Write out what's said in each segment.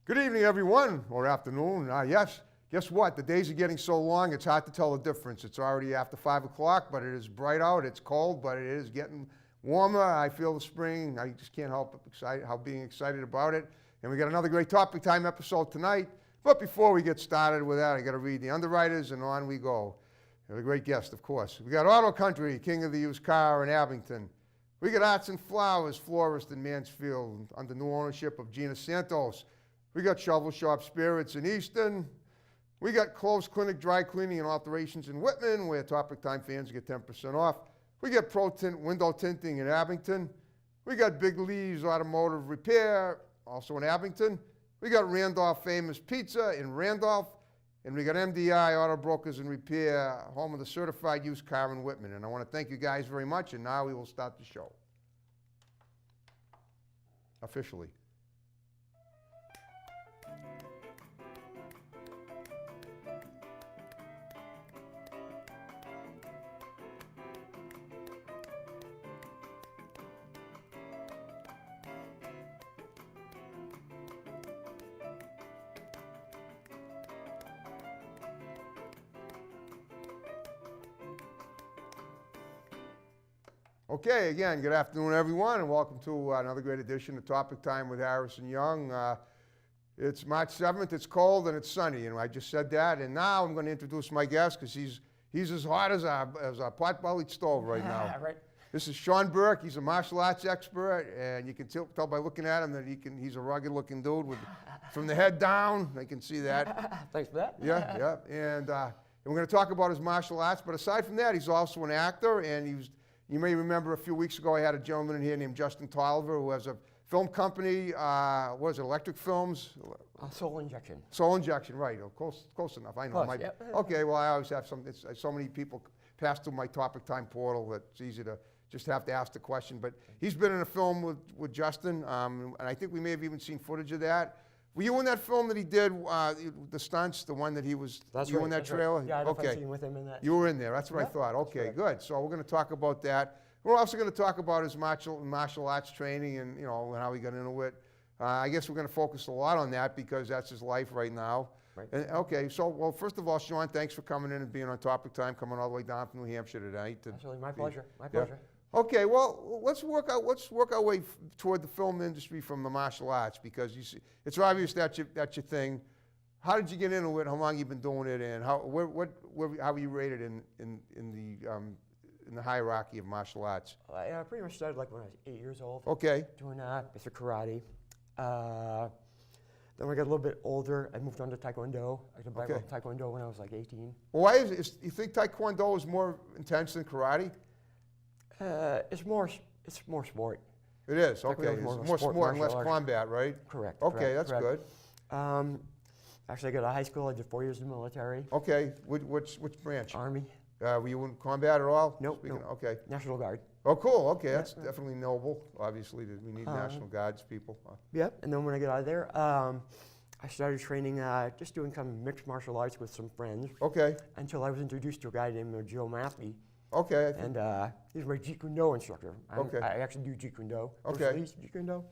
Good evening, everyone, or afternoon. Yes, guess what? The days are getting so long, it's hard to tell the difference. It's already after 5 o'clock, but it is bright out. It's cold, but it is getting warmer. I feel the spring. I just can't help being excited about it. And we got another great topic time episode tonight. But before we get started with that, I got to read the underwriters, and on we go. We have a great guest, of course. We got Auto Country, king of the used car in Abington. We got Arts and Flowers, florist in Mansfield, under new ownership of Gina Santos. We got Shovel Shop Spirits in Easton. We got Clothes Clinic Dry Cleaning and Alterations in Whitman, where Topic Time fans get 10% off. We got Pro Tint Window Tinting in Abington. We got Big Lee's Automotive Repair, also in Abington. We got Randolph Famous Pizza in Randolph. And we got MDI Auto Brokers and Repair, home of the certified used car in Whitman. And I want to thank you guys very much, and now we will start the show. Officially. Okay, again, good afternoon, everyone, and welcome to another great edition of Topic Time with Harrison Young. It's March 7th, it's cold and it's sunny, and I just said that, and now I'm going to introduce my guest because he's as hot as a pot-bellied stove right now. Right. This is Shawn Burke. He's a martial arts expert, and you can tell by looking at him that he's a rugged-looking dude from the head down. I can see that. Thanks for that. Yeah. And we're going to talk about his martial arts, but aside from that, he's also an actor, and you may remember a few weeks ago I had a gentleman in here named Justin Tolliver who has a film company, what is it, Electric Films? Soul Injection. Soul Injection, right. Oh, close enough, I know. Close, yep. Okay, well, I always have so many people pass through my Topic Time portal that it's easy to just have to ask the question. But he's been in a film with Justin, and I think we may have even seen footage of that. Were you in that film that he did, the stunts, the one that he was, That's you right, in that that's trailer? Right. Yeah, I okay. seen with him in that. You were in there, that's what I thought. Okay, good. So we're going to talk about that. We're also going to talk about his martial arts training and, and how he got into it. I guess we're going to focus a lot on that because that's his life right now. Right. And, okay, so, well, first of all, Shawn, thanks for coming in and being on Topic Time, coming all the way down from New Hampshire tonight. Absolutely, my pleasure. My pleasure. Okay, well, let's work our way toward the film industry from the martial arts because you see, it's obvious that's your thing. How did you get into it? How long you been doing it, and how are you rated in the hierarchy of martial arts? I pretty much started like when I was 8 years old. Okay. Doing basic karate. Then when I got a little bit older, I moved on to Taekwondo. I did black belt Taekwondo when I was like 18. Well, why you think Taekwondo is more intense than karate? It's more sport. It is, okay. It's more sport and less combat, right? Correct. Okay, that's good. Actually, I got out of high school. I did 4 years in the military. Okay, which branch? Army. Were you in combat at all? Nope. Okay. National Guard. Oh, cool. Okay, that's definitely noble. Obviously, we need National Guards people. Yep. And then when I got out of there, I started training, just doing kind of mixed martial arts with some friends. Okay. Until I was introduced to a guy named Joe Maffey. Okay. And he's my Jeet Kune Do instructor. Okay. I actually do Jeet Kune Do. Okay. Bruce Lee's Jeet Kune Do.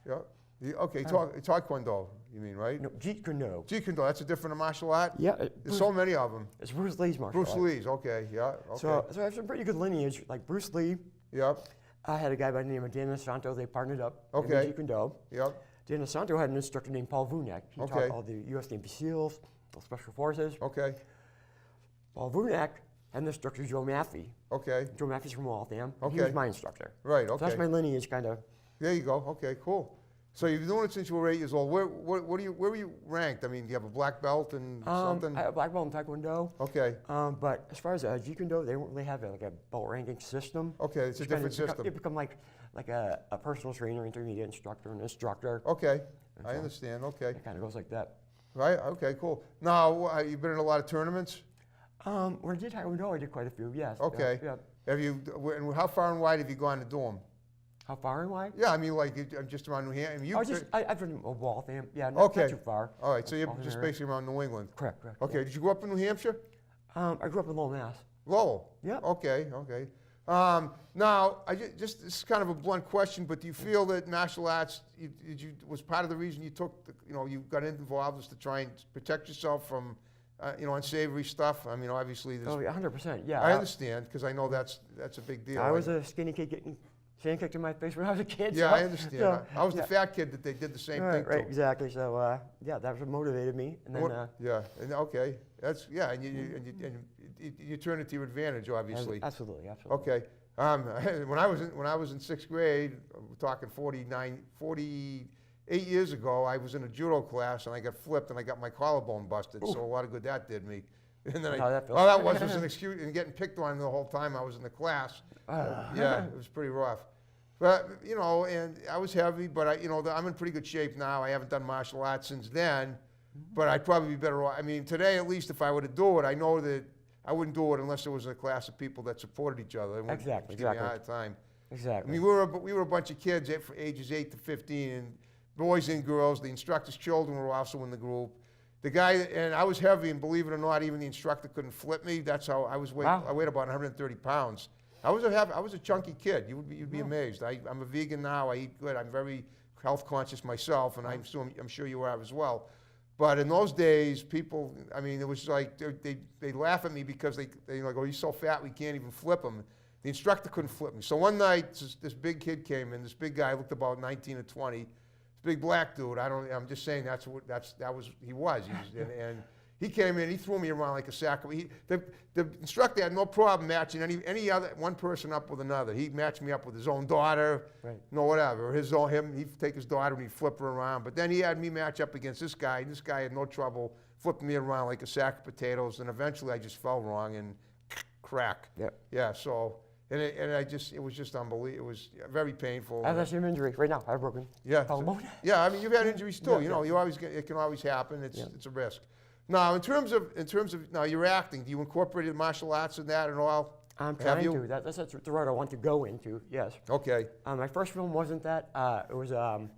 Yeah. Okay. Taekwondo, you mean, right? No, Jeet Kune Do. Jeet Kune Do. That's a different martial art. Yeah. There's so many of them. It's Bruce Lee's martial art. Bruce Lee's. Okay. Yeah. Okay. So I have some pretty good lineage, like Bruce Lee. Yep. I had a guy by the name of Dan Santo. They partnered up. Okay. In Jeet Kune Do. Yep. Dan Santo had an instructor named Paul Vunak. He taught all the U.S. Navy SEALs, the Special Forces. Okay. Paul Vunak had an instructor, Joe Maffey. Okay. Joe Maffey's from Waltham. Okay. He was my instructor. Right. Okay. So that's my lineage, kind of. There you go. Okay. Cool. So you've been doing it since you were 8 years old. Where were you ranked? I mean, do you have a black belt and something? I have a black belt in Taekwondo. Okay. But as far as Jeet Kune Do, they don't really have like a belt ranking system. Okay, it's a different system. You become like a personal trainer, intermediate instructor, and instructor. Okay, I understand. Okay. It kind of goes like that. Right. Okay. Cool. Now, you've been in a lot of tournaments. When I did Taekwondo, I did quite a few. Yes. Okay. Yeah. Have you? And how far and wide have you gone to do them? How far and wide? Yeah, I mean, like just around New Hampshire. I mean, I've been a Waltham. Yeah, not too far. All right, so you're just basically around New England. Correct. Okay. Did you grow up in New Hampshire? I grew up in Lowell, Mass. Lowell. Yeah. Okay. Now, this is kind of a blunt question, but do you feel that martial arts was part of the reason you took, you got involved was to try and protect yourself from, unsavory stuff? I mean, obviously, Oh, yeah, 100%. Yeah. I understand because I know that's a big deal. I was a skinny kid getting sand kicked in my face when I was a kid. Yeah, so, I understand. so, I was yeah. the fat kid that they did the same thing Right, to. exactly. So, yeah, that was what motivated me. And then, Yeah, and okay, and you turn it to your advantage, obviously. Absolutely. Okay. When I was in sixth grade, we're talking 48 years ago, I was in a judo class and I got flipped and I got my collarbone busted. Ooh. So a lot of good that did me. And then How that feel? all that was an excuse and getting picked on the whole time I was in the class. Yeah, it was pretty rough. But and I was heavy, but I'm in pretty good shape now. I haven't done martial arts since then, but I'd probably be better off. I mean, today at least, if I were to do it, I know that I wouldn't do it unless there was a class of people that supported each other. Exactly. Give me a hard time. Exactly. I mean, we were a bunch of kids for ages 8 to 15, and boys and girls. The instructor's children were also in the group. The guy, and I was heavy, and believe it or not, even the instructor couldn't flip me. That's how I was. Wow. I weighed about 130 pounds. I was a chunky kid. You'd be amazed. I'm a vegan now. I eat good. I'm very health conscious myself, and I'm sure you are as well. But in those days, people, I mean, it was like they laugh at me because they like, oh, he's so fat we can't even flip him. The instructor couldn't flip me. So one night, this big kid came in. This big guy looked about 19 or 20. This big black dude. I'm just saying he was. And he came in. He threw me around like a sack. The instructor had no problem matching any other one person up with another. He matched me up with his own daughter. Right. Whatever. He'd take his daughter and he'd flip her around. But then he had me match up against this guy. And this guy had no trouble flipping me around like a sack of potatoes. And eventually, I just fell wrong and crack. Yep. Yeah. So. It was just unbelievable. It was very painful. I have that same injury right now. I have broken collarbone. Yeah, I mean, you've had injuries too. Yeah, It can always happen. It's a risk. Now, in terms of now your acting, do you incorporate martial arts in that at all? I'm trying to. That's the road I want to go into. Yes. Okay. My first film wasn't that. It was. I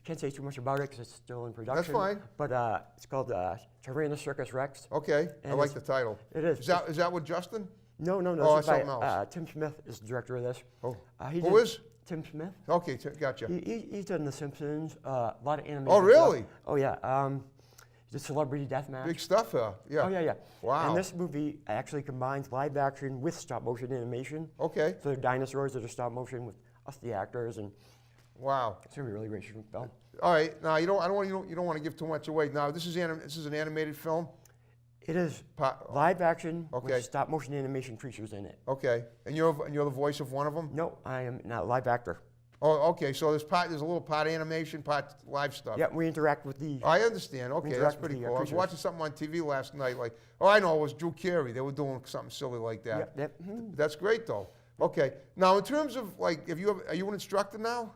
can't say too much about it because it's still in production. That's fine. But it's called Tyrannosaurus Rex. Okay. And I like the title. It is. Is that with Justin? No. Oh, It's that's by, something else. Tim Smith is the director of this. Oh. Who is? Tim Smith. Okay, gotcha. He's done The Simpsons, a lot of animation. Oh, really? Stuff. Oh, yeah. He did Celebrity Deathmatch. Big stuff here. Yeah. Oh, yeah. Wow. And this movie actually combines live action with stop motion animation. Okay. So they're dinosaurs that are stop motion with us, the actors, and wow. it's gonna be a really great film. All right. Now you don't want to give too much away. Now this is an animated film. It is live action Okay. with stop motion animation creatures in it. Okay. And you're the voice of one of them. No, I am not a live actor. Oh, okay. So there's a little part animation, part live stuff. Yeah, we interact with the. I understand. Okay, that's interact pretty with the, cool. I was creatures. watching something on TV last night. Like, oh, I know, it was Drew Carey. They were doing something silly like that. Yep. That's great, though. Okay. Now, in terms of like, are you an instructor now?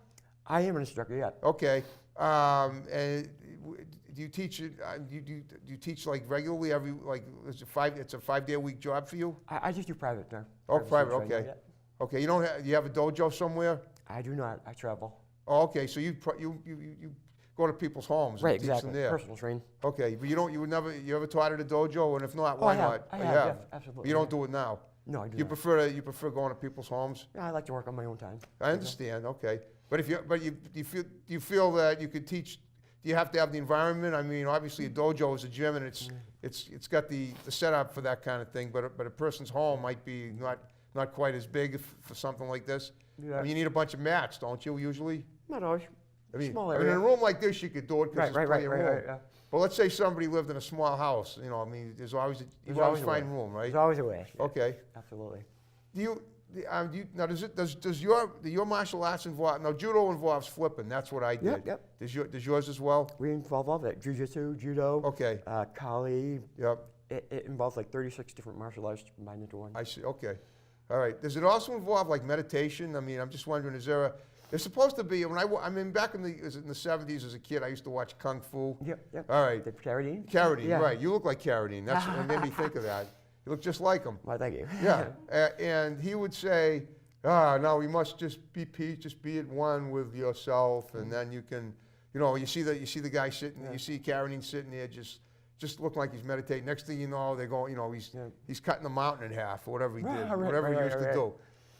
I am an instructor. Yeah. Okay. And do you teach? Do you teach like regularly every like? It's a 5-day-a-week job for you? I just do private now. Oh, private. students right Okay. now, yeah. Okay. Do you have a dojo somewhere? I do not. I travel. Oh, okay. So you go to people's homes Right. and teach Exactly. them there. Personal train. Okay, but you ever taught at a dojo? And if not, why not? I You have. Yeah, absolutely. But you don't do it now. No, I do You not. prefer going to people's homes? Yeah, I like to work on my own time. I understand. Okay, but do you feel that you could teach? Do you have to have the environment? I mean, obviously a dojo is a gym, and it's got the setup for that kind of thing. But a person's home might be not quite as big for something like this. Yeah. I mean, you need a bunch of mats, don't you? Usually. Not always. Small in area. a room like this, you could do it because Right. there's plenty of room. Right. Yeah. But let's say somebody lived in a small house. I mean, you always find room, right? There's always a way. Yeah. Okay. Absolutely. Now does your martial arts involve? Now judo involves flipping. That's what I did. Yep. Does yours as well? We involve all that. Jiu-jitsu, judo, Okay. Kali. Yep. It involves like 36 different martial arts combined into one. I see. Okay. All right. Does it also involve like meditation? I mean, I'm just wondering. There's supposed to be back in the 70s as a kid, I used to watch Kung Fu. Yep. All right. The Carradine? Carradine, Yeah. right. You look like Carradine. That's what made me think of that. You look just like him. Well, thank you. Yeah. And he would say, no, we must just be peace, just be at one with yourself, and then you can, you see the guy sitting, you see Carradine sitting there just looking like he's meditating. Next thing you know, they're going, he's cutting the mountain in half or whatever he did, whatever he used to do.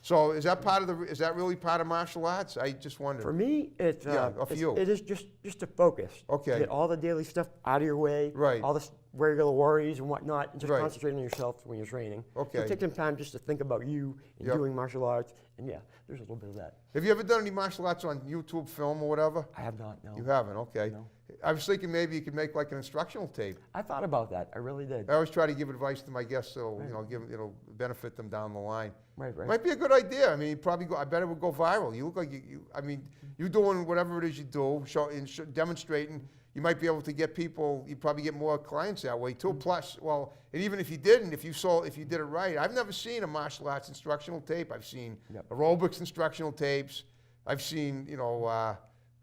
So is that part of is that really part of martial arts? I just wondered. For me, it's, it is just to focus. Okay. Get all the daily stuff out of your way. Right. All the regular worries and whatnot, and just Right. concentrate on yourself when you're training. Okay. So take some time just to think about you and Yep. doing martial arts, and yeah, there's a little bit of that. Have you ever done any martial arts on YouTube film or whatever? I have not, no. You haven't, okay. No. I was thinking maybe you could make like an instructional tape. I thought about that, I really did. I always try to give advice to my guests so, it'll benefit them down the line. Right. Might be a good idea. I mean, I bet it would go viral. You look like you doing whatever it is you do, demonstrating. You might be able to get people. You probably get more clients that way too. Plus, well, and even if you didn't, if you did it right, I've never seen a martial arts instructional tape. I've seen aerobics instructional tapes. I've seen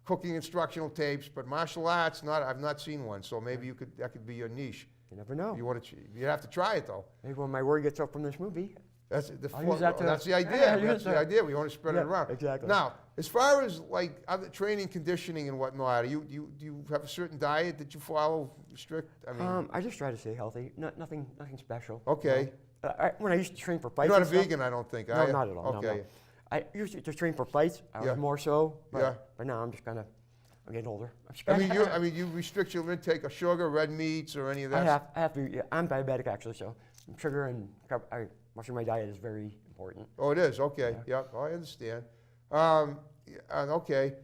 cooking instructional tapes, but martial arts, I've not seen one. So maybe that could be your niche. You never know. You have to try it though. Maybe when my word gets up from this movie. That's use that to- that's the idea. Yeah, That's the idea. We want to spread it Yeah, around. exactly. Now, as far as like other training, conditioning, and whatnot, do you have a certain diet that you follow strict? I mean, I just try to stay healthy. Nothing special. Okay. You know. When I used to train for fights, you're not a and stuff- vegan, I don't think. No, are you? not at all. Okay. No. I used to train for fights. I Yeah. was more so. But, Yeah. but now I'm just kind of. I'm getting older. You restrict your intake of sugar, red meats, or any of I that. have to. Yeah, I'm diabetic actually, so sugar and watching my diet is very important. Oh, it is. Okay. Yep. I understand. Okay.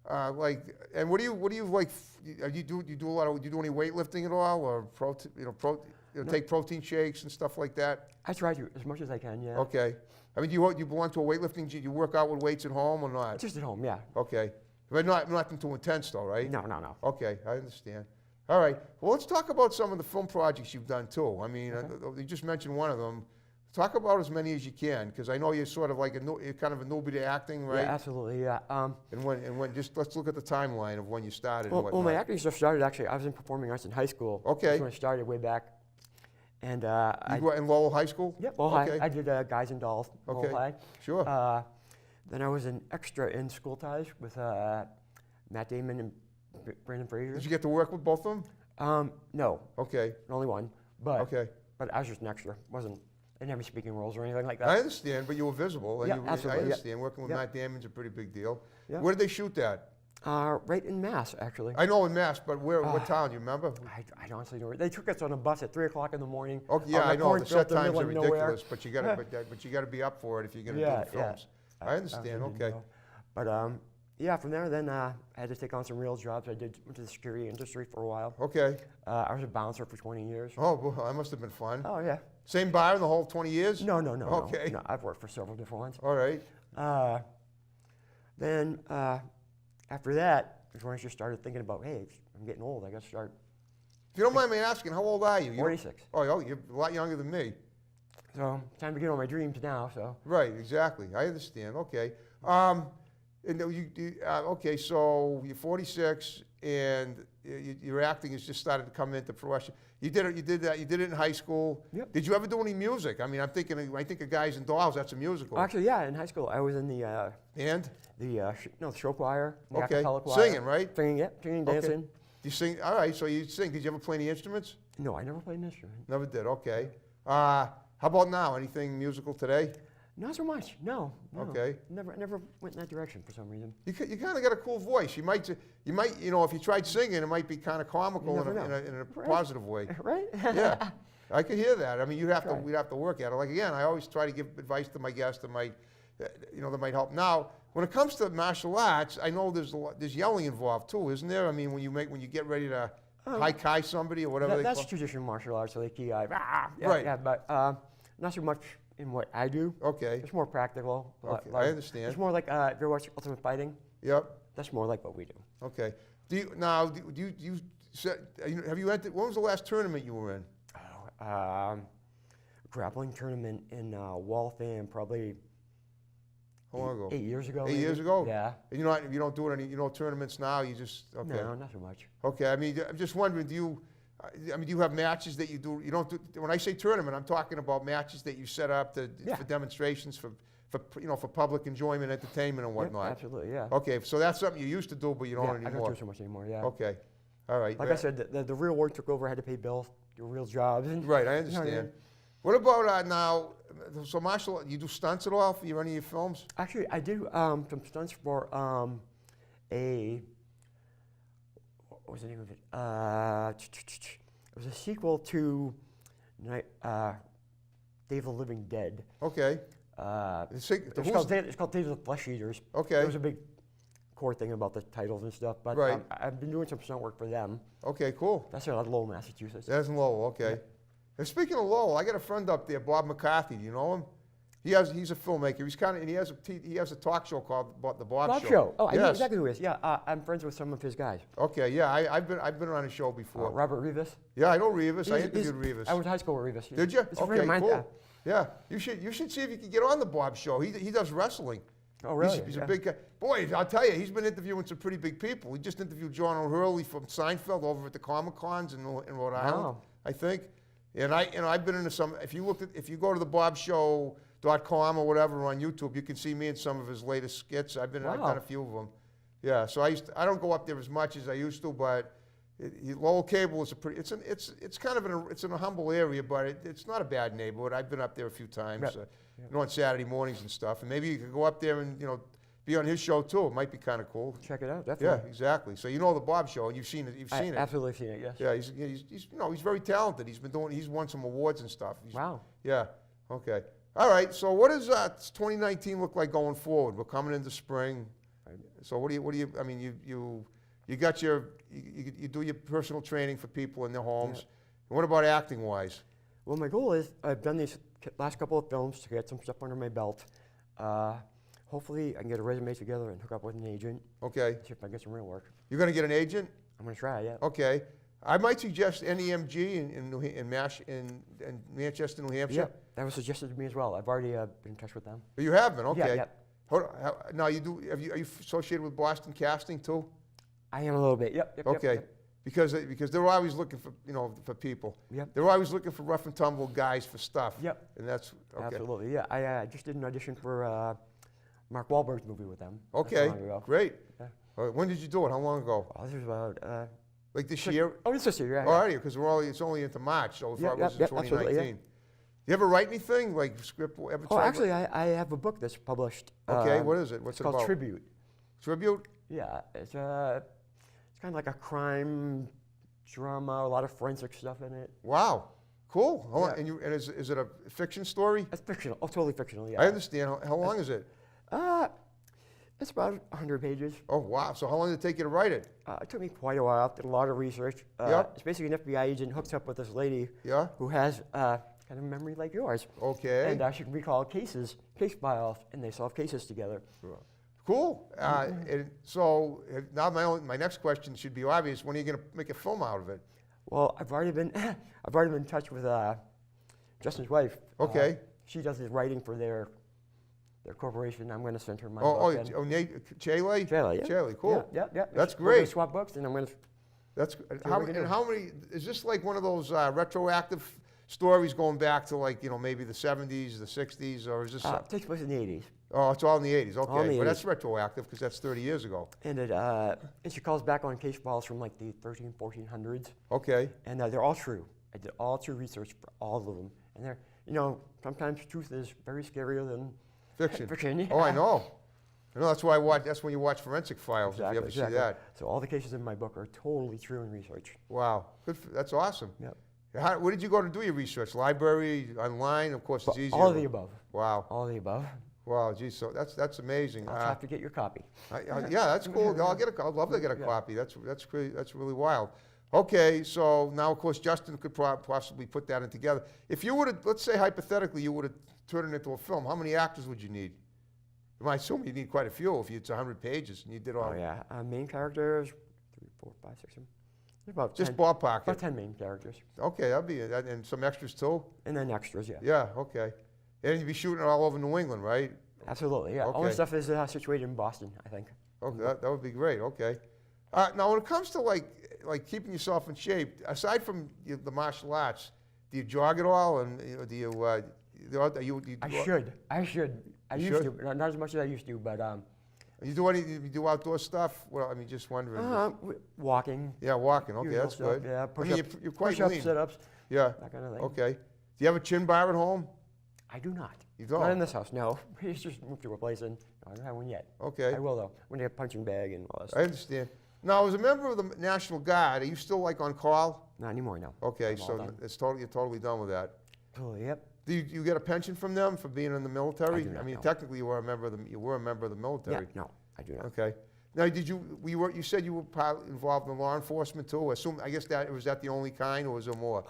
And what do you like? You do a lot of? Do you do any weightlifting at all, or take protein shakes and stuff like that? I try to as much as I can. Yeah. Okay. I mean, do you belong to a weightlifting gym? Do you work out with weights at home or not? Just at home. Yeah. Okay. But nothing too intense though, right? No. Okay, I understand. All right. Well, let's talk about some of the film projects you've done too. I mean, you just mentioned one of them. Talk about as many as you can, because I know you're sort of like you're kind of a newbie to acting, right? Yeah, absolutely. Yeah. And when just let's look at the timeline of when you started. Well, my acting stuff started actually. I was in performing arts in high school. Okay. That's when I started way back. And you were in Lowell High School? Yep, Lowell High. I did Guys and Dolls, Lowell Okay. High. Sure. Then I was an extra in School Ties with Matt Damon and Brandon Fraser. Did you get to work with both of them? No, Okay. only one. But Okay. I was just an extra. I didn't have any speaking roles or anything like that. I understand, but you were visible. And Yeah, absolutely, I yeah. understand. Working with Yeah. Matt Damon's a pretty big deal. Yeah. Where did they shoot that? Right in Mass, actually. I know in Mass, but what town? Do you remember? I honestly don't. They took us on a bus at 3 o'clock in the morning. Okay, yeah, on I know. The set cornfield in times middle are of nowhere. ridiculous, but you got to be up for it if you're going to Yeah, do the films. yeah. I understand. didn't Okay. know. But yeah, from there, then I had to take on some real jobs. I went to the security industry for a while. Okay. I was a bouncer for 20 years. Oh, well, that must have been fun. Oh yeah. Same bar in the whole 20 years? No. Okay. No, I've worked for several different ones. All right. Then after that is when I just started thinking about, hey, I'm getting old. I got to start. If you don't mind me asking, how old are you? 46. Oh, you're a lot younger than me. So time to get on my dreams now. So. Right, exactly. I understand. Okay. Okay, so you're 46, and your acting has just started to come into fruition. You did it in high school. Yep. Did you ever do any music? I mean, I think of Guys and Dolls. That's a musical. Actually, yeah, in high school I was in the And the show choir, the a okay, cappella choir. singing, right? Singing, yeah, singing, Okay. dancing. You sing. All right. So you sing. Did you ever play any instruments? No, I never played an instrument. Never did. Okay. How about now? Anything musical today? Not so much. No. Okay. Never went in that direction for some reason. You kind of got a cool voice. You might, if you tried singing, it might be kind of comical You in never know. a Right. positive way. Right? Yeah, I could hear that. I mean, we'd Try. have to work at it. Like again, I always try to give advice to my guests that might, that might help. Now, when it comes to martial arts, I know there's yelling involved too, isn't there? I mean, when you get ready to high somebody or whatever That's they call. traditional martial arts, so they key eye. Right. Yeah, but not so much in what I do. Okay. It's more practical. Okay, I understand. It's more like if you watch Ultimate Fighting, Yep. that's more like what we do. Okay. Do you have you entered? When was the last tournament you were in? Grappling tournament in Waltham, probably How long ago? 8 years ago. 8 years maybe. ago? Yeah. And you don't do any tournaments now. You just okay. No, not so much. Okay. I mean, I'm just wondering. Do you have matches that you do? You don't do. When I say tournament, I'm talking about matches that you set up for demonstrations for public enjoyment, entertainment, and whatnot. Yep, absolutely, yeah. Okay. So that's something you used to do, but you don't I anymore. don't do it so much anymore. Yeah. Okay. All right. Like I said, the real work took over. I had to pay bills, do real jobs. And, Right. I you know what understand. What about now? So martial, you do stunts at all for any of your films? Actually, I do some stunts for a, what was the name of it? It was a sequel to Day of the Living Dead. Okay. It's called Days of the Flesh Eaters. Okay. There was a big core thing about the titles and stuff, but Right. I've been doing some stunt work for them. Okay, cool. That's out of Lowell, Massachusetts. That's in Lowell, okay. And speaking of Lowell, I got a friend up there, Bob McCarthy. Do you know him? He's a filmmaker. He has a talk show called the Bob Show. Oh, I know Yes. exactly who he is. Yeah, I'm friends with some of his guys. Okay, yeah, I've been on his show before. Robert Rivas. Yeah, I know Rivas. I He's- interviewed Rivas. I went to high school with Rivas. Did you? He's a friend of Okay, mine. cool. Yeah, you should see if you can get on the Bob Show. He does wrestling. Oh, really? He's a big guy. Boy, I'll tell you, he's been interviewing some pretty big people. He just interviewed John O'Hurley from Seinfeld over at the Comic Cons in Rhode Island, Wow. I think. And I've been into some. If you go to the BobShow.com or whatever on YouTube, you can see me in some of his latest skits. I've done a few of them. Yeah, so I don't go up there as much as I used to, but Lowell Cable is it's kind of it's in a humble area, but it's not a bad neighborhood. I've been up there a few times, on Saturday mornings and stuff. And maybe you could go up there and be on his show too. It might be kind of cool. Check it out, Yeah, definitely. exactly. So you know the Bob Show, and you've seen it. I absolutely seen it, yes. Yeah, he's very talented. He's won some awards and stuff. Wow. Yeah. Okay. All right. So what does 2019 look like going forward? We're coming into spring. Right. So what do you? I mean, you got you do your personal training for people in their homes. Yeah. And what about acting wise? Well, my goal is I've done these last couple of films to get some stuff under my belt. Hopefully, I can get a resume together and hook up with an agent. Okay. See if I can get some real work. You're going to get an agent? I'm going to try, yeah. Okay. I might suggest NEMG in Manchester, New Hampshire. Yeah, that was suggested to me as well. I've already been in touch with them. You have been, okay. Yeah. Now are you associated with Boston Casting too? I am a little bit. Yep. Okay. Yep. Because they're always looking for people. Yep. They're always looking for rough and tumble guys for stuff. Yep. And that's okay. Absolutely. Yeah. I just did an audition for Mark Wahlberg's movie with them. Okay. Not so long ago. Great. Yeah. When did you do it? How long ago? Oh, this was about. Like this year? Oh, this year. Yeah. Oh, are you? Because it's only into March. So if I was in absolutely, 2019. You ever write anything like script? Ever Oh, try actually, I have a book that's published. Okay. What is it? What's It's it called about? Tribute. Tribute? Yeah. It's kind of like a crime drama. A lot of forensic stuff in it. Wow. Cool. Yeah. And is it a fiction story? It's fictional. Oh, totally fictional. Yeah. I understand. How long is it? It's about 100 pages. Oh, wow. So how long did it take you to write it? It took me quite a while. Did a lot of research. Yep. It's basically an FBI agent hooks up with this lady Yeah? who has kind of a memory like yours. Okay. And she can recall case files, and they solve cases together. Cool. And so now my next question should be obvious. When are you going to make a film out of it? Well, I've already been in touch with Justin's wife. Okay. She does his writing for their corporation. I'm going to send her my Oh, book. Chalet? Chalet, yeah. Chalet, cool. Yeah. That's We're gonna great. swap books, and I'm going to. That's what we can do. how many? Is this like one of those retroactive stories going back to like maybe the 70s, the 60s, or is this? It takes place in the 80s. Oh, it's all in the 80s. Okay, All in the but 80s. that's retroactive because that's 30 years ago. And she calls back on case files from like the 1400s. Okay. And they're all true. I did all true research for all of them. And they're, sometimes truth is very scarier than Fiction. fiction. Oh, I know. That's why I watch. That's when you watch Forensic Files. Exactly, if you ever see that. So all the cases in my book are totally true in research. Wow. Good. That's awesome. Yep. Where did you go to do your research? Library, online? Of course, it's easier. All of the above. Wow. All of the above. Wow. Geez. So that's amazing. I'll have to get your copy. Yeah, that's cool. I'd love to get a copy. That's really wild. Okay, so now of course Justin could possibly put that in together. If you would have, let's say hypothetically, you would have turned it into a film, how many actors would you need? I assume you need quite a few if it's 100 pages and you did all. Oh yeah, main characters, 3, 4, 5, 6, 7. About Just 10, ballpark about it. 10 main characters. Okay, that'd be it. And some extras too. And then extras, yeah. Yeah. Okay. And you'd be shooting it all over New England, right? Absolutely, yeah. All Okay. the stuff is situated in Boston, I think. Okay, that would be great. Okay. Now, when it comes to like keeping yourself in shape, aside from the martial arts, do you jog at all? And do you? I should. I You used should? to, not as much as I used to, but You do outdoor stuff? Well, I mean, just wondering. walking. Yeah, walking. Okay, usual that's stuff, good. Yeah, I mean, you're quite push-ups, lean. sit-ups, Yeah. that kind of thing. Okay. you have a chin bar at home? I do not. You don't? Not in this house, no. We just moved to a place and no, I don't have one yet. Okay. I will though. When they have a punching bag and all that I stuff. understand. Now, as a member of the National Guard, are you still like on call? Not anymore, no. Okay, I'm all so done. you're totally done with that. Totally, yep. Do you get a pension from them for being in the military? I do not, mean, no. technically, you were a member of the Yeah, military. no, I do not. Okay. Now, you said you were involved in law enforcement too? I guess was that the only kind, or was there more?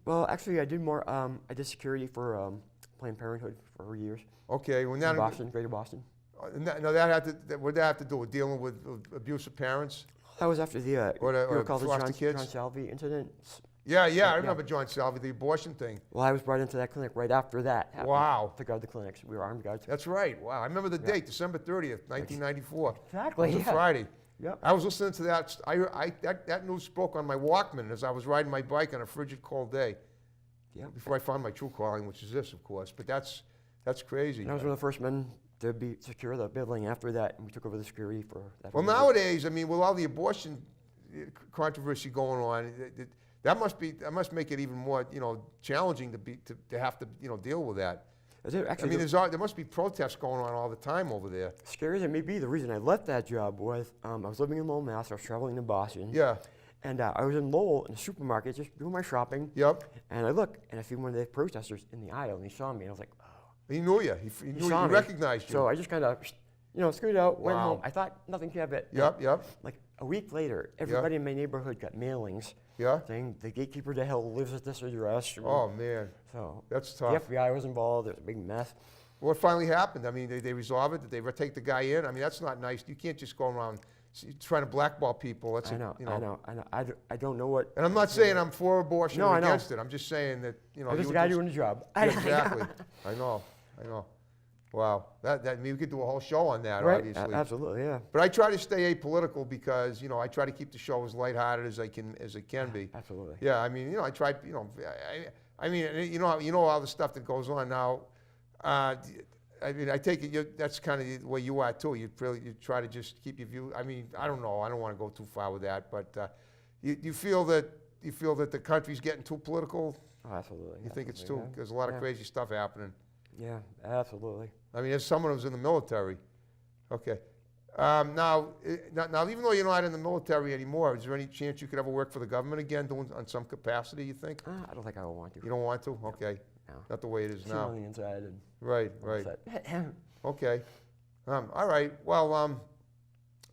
Well, actually, I did more. I did security for Planned Parenthood for years Okay. Well, in now, Boston, Greater Boston. now what did that have to do with dealing with abusive parents? That was after the Or you called the foster John kids? Salvi incident. Yeah, I Yeah. remember John Salvi, the abortion thing. Well, I was brought into that clinic right after that happened. Wow. To guard the clinics. We were armed guards. That's right. Wow, I remember the date, December 30th, 1994. Exactly, It was a yeah. Friday. Yep. I was listening to that. That news spoke on my Walkman as I was riding my bike on a frigid, cold day. Yep. Before I found my true calling, which is this, of course. But that's crazy. And I was one of the first men to be secure the building after that, and we took over the security for that. Well, whole year. nowadays, I mean, with all the abortion controversy going on, that must make it even more, challenging to have to, deal with that. Actually, I mean, there must be protests going on all the time over there. scary as it may be, the reason I left that job was I was living in Lowell, Mass. I was traveling to Boston. Yeah. And I was in Lowell in the supermarket just doing my shopping. Yep. And I look, and I see one of the protesters in the aisle, and he saw me, and I was like, oh. He knew you. He knew saw you. He me. recognized you. So I just kind of, scooted out, went Wow. home. I thought nothing of it. Yep. Like a week later, everybody in my neighborhood got mailings Yeah. saying the gatekeeper to hell lives at this address. Oh man, So that's the tough. FBI was involved. It was a big mess. What finally happened? I mean, they resolve it? Did they take the guy in? I mean, that's not nice. You can't just go around trying to blackball people. That's I know. I don't know what. And I'm not saying I'm for abortion No, or I know. against it. I'm just saying that I was you the would guy do- doing the job. Yeah, exactly. I know. Wow. I mean, we could do a whole show on that, Right. obviously. Absolutely. Yeah. But I try to stay apolitical because I try to keep the show as lighthearted as it can be. Absolutely. Yeah, I mean, I try, I mean, all the stuff that goes on now. I mean, I take it that's kind of the way you are too. You try to just keep your view. I mean, I don't know. I don't want to go too far with that, but you feel that the country's getting too political. Oh, absolutely. You think it's absolutely, too? There's a lot of Yeah. crazy stuff happening. Yeah, absolutely. I mean, as someone who's in the military. Okay. Now, even though you're not in the military anymore, is there any chance you could ever work for the government again, doing on some capacity? You think? I don't think I would want to. You don't want to? Okay. No. Not the way it is See now. on the inside and Right. all that. Okay. All right. Well,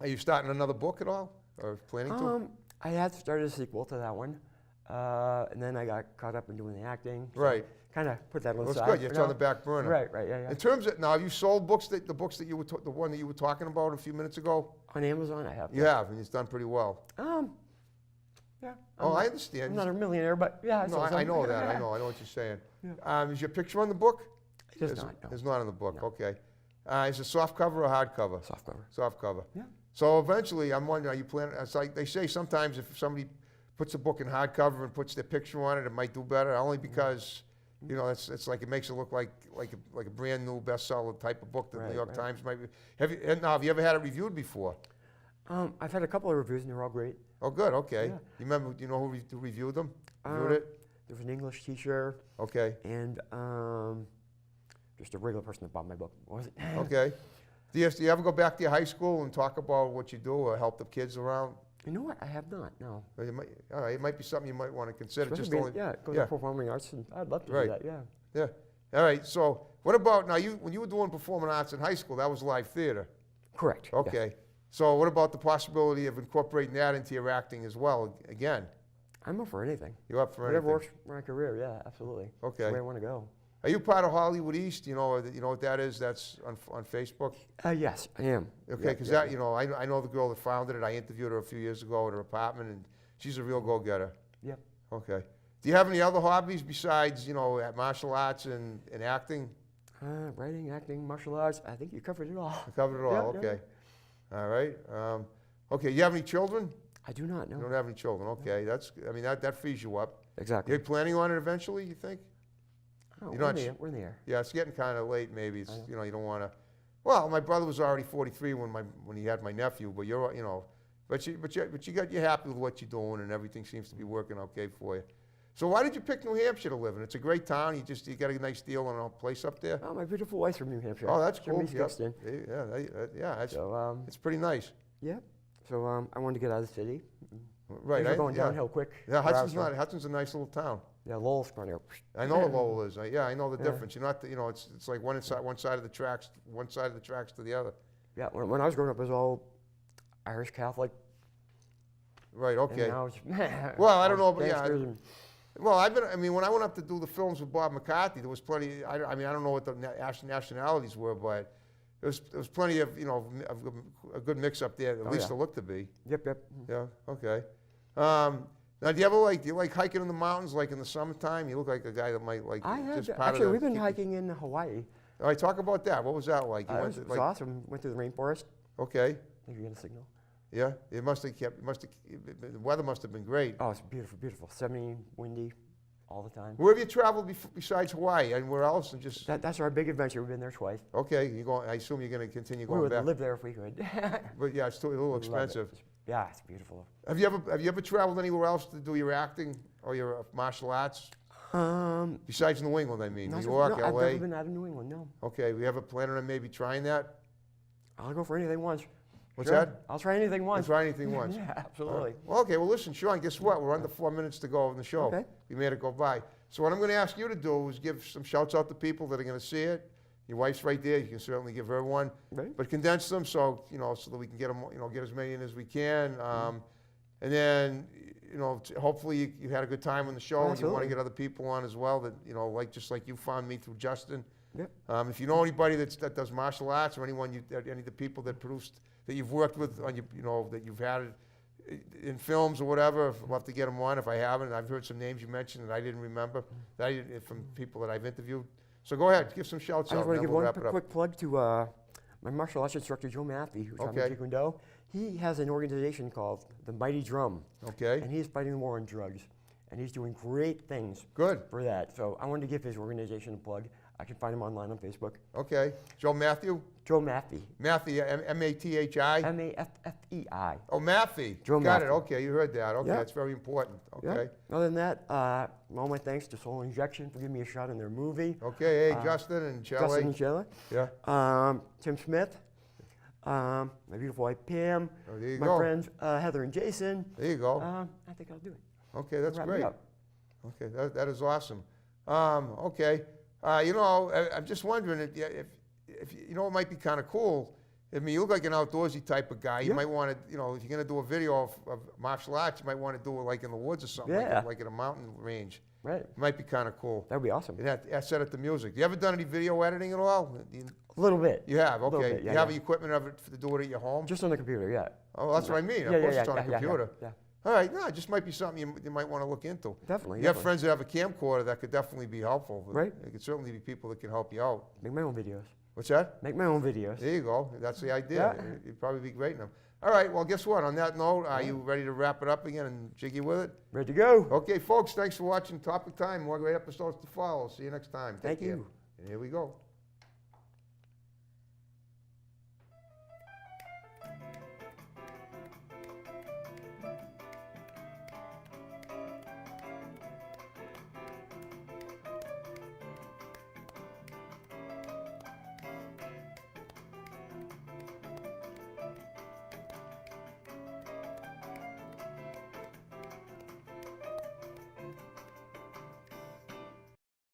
are you starting another book at all, or planning to? I had started a sequel to that one, and then I got caught up in doing the acting. So Right. Kind of put that on Well, the it's side. good. It's for on the now. back burner. Right. Yeah. In terms of now, have you sold books the books that you were the one that you were talking about a few minutes ago? On Amazon, I have. You have, and it's done pretty well. Yeah. Oh, I I'm understand. not a millionaire, but yeah. No, I know that. I know what you're saying. Yeah. Is your picture on the book? It does not. No. It's not on the book. No. Okay. Is it soft cover or hard cover? Softcover. Soft cover. Yeah. So eventually, I'm wondering, are you planning? It's like they say sometimes if somebody puts a book in hardcover and puts their picture on it, it might do better. Only because it's like it makes it look like a brand new bestseller type of book that the New York Times might be. Have you ever had it reviewed before? I've had a couple of reviews, and they're all great. Oh, good. Okay. Yeah. You remember? You know who reviewed them? Reviewed it? There was an English teacher Okay. and just a regular person that bought my book. What was it? Okay. Do you ever go back to your high school and talk about what you do or help the kids around? You know what? I have not. No. All right, it might be something you might want to consider. Especially Just being- only, yeah, go yeah. to performing arts, and I'd love to Right. do that. Yeah. Yeah. All right. So what about now? When you were doing performing arts in high school, that was live theater. Correct. yeah. Okay. So what about the possibility of incorporating that into your acting as well? Again, I'm up for anything. you're up for Whatever anything. works for my career. Yeah, absolutely. That's Okay. the way I want to go. Are you part of Hollywood East? You know what that is? That's on Facebook. Yes, I am. Okay, Yeah, because yeah, I know the girl that founded it. I interviewed her a few years ago at her apartment, and she's a real go-getter. Yep. Okay. Do you have any other hobbies besides martial arts and acting? Writing, acting, martial arts. I think you covered it all. I covered it all. Yeah, yeah. Okay. All right. Okay. You have any children? I do not know. You don't have any children. Okay. That frees you up. Exactly. You're planning on it eventually, you think? Oh, you're we're, not in the sh- air. We're in the air. Yeah, it's getting kind of late. Maybe it's I know. you don't want to. Well, my brother was already 43 when he had my nephew, but you're happy with what you're doing and everything seems to be working okay for you. So why did you pick New Hampshire to live in? It's a great town. You got a nice deal on a place up there. Oh, my beautiful wife's from New Hampshire. Oh, that's She's from cool. East Yep. Easton. Yeah. So, It's pretty nice. yeah. So I wanted to get out of the city. Right. Things were going downhill quick. Yeah, where I was from. Hudson's a nice little town. Yeah, Lowell's kind of. I know what Lowell is. I know the Yeah. difference. You're not, it's like one side of the tracks to the other. Yeah, when I was growing up, it was all Irish Catholic. Right. Okay. And now it's, Well, I don't know, but yeah. gangsters and- Well, when I went up to do the films with Bob McCarthy, there was plenty. I don't know what the nationalities were, but there was plenty of a good mix up there. At least yeah. it looked to be. Yep. Yeah. Okay. Now, do you like hiking in the mountains, like in the summertime? You look like a guy that might like. I have. just part of Actually, the- we've been hiking in Hawaii. All right, talk about that. What was that like? You It went was to, like, awesome. Went through the rainforest. okay. I think you're getting a signal. Yeah. It must have the weather must have been great. Oh, it's beautiful, beautiful. 70, windy, all the time. Where have you traveled besides Hawaii? And where else? And just That's our big adventure. We've been there twice. okay. I assume you're going to continue We going would back. live there if we could. But yeah, it's still a little We love it. expensive. Yeah, it's beautiful. Have you ever traveled anywhere else to do your acting or your martial arts besides New England? I mean, New York, no, I've LA. never been out of New England. No, Okay, we have a plan on maybe trying that. I'll go for anything once. What's Sure. that? I'll try anything once. Try anything once. Yeah, absolutely. Well, okay. Well, listen, Shawn. Guess what? We're under 4 minutes to go in the show. Okay. We made it go by. So what I'm going to ask you to do is give some shouts out to people that are going to see it. Your wife's right there. You can certainly give her one. Right. But condense them so so that we can get them, get as many in as we can. And then, hopefully you had a good time on the show, and you want to Absolutely. get other people on as well that just like you found me through Justin. Yep. If you know anybody that does martial arts or any of the people that produced that you've worked with on that you've had in films or whatever, I'd love to get them on. If I haven't, I've heard some names you mentioned that I didn't remember from people that I've interviewed. So go ahead, give some shouts I out. just want to and give then we'll one wrap it up. quick plug to my martial arts instructor, Joe Maffey, who taught me Okay. Taekwondo. He has an organization called the Mighty Drum, Okay. and he's fighting the war on drugs, and he's doing great things Good. for that. So I wanted to give his organization a plug. I can find him online on Facebook. Okay. Joe Matthew. Joe Maffey, Matthew, M-A-T-H-I. M-A-F-F-E-I. Oh, Maffey. Joe Got it. Maffey. Okay, you heard that. Okay, Yeah. that's very important. Yeah. Okay. Other than that, all my thanks to Soul Injection for giving me a shot in their movie. Okay. Hey, Justin and Shelley. Justin and Shelley. Yeah. Tim Smith. My beautiful wife Pam. Oh, there you my go. friends Heather and Jason. There you go. I think I'll do it. Okay, that's Wrap me great. up. Okay, that is awesome. Okay. I'm just wondering if it might be kind of cool. I mean, you look like an outdoorsy type of guy. You Yeah. might want to, if you're going to do a video of martial arts, you might want to do it like in the woods or something, Yeah. like in a mountain range. Right. It might be kind of cool. That would be awesome. And that set it to music. You ever done any video editing at all? A little bit. You have, Little okay. bit, yeah, you have yeah. the equipment of it to do it at your home? Just on the computer, yeah. Oh, that's what I mean. Of Yeah, course yeah, it's on a yeah, yeah, computer. yeah. All right, no, it just might be something you might want to look into. Definitely. You have definitely. friends that have a camcorder that could definitely be helpful. Right. There could certainly be people that can help you out. Make my own videos. What's that? Make my own videos. There you go. That's the idea. Yeah. You'd probably be great in them. All right, well, guess what? On that note, are you ready to wrap it up again and jiggy with it? Ready to go. Okay, folks, thanks for watching Topic Time. More great episodes to follow. See you next time. Take Thank care. you. And here we go.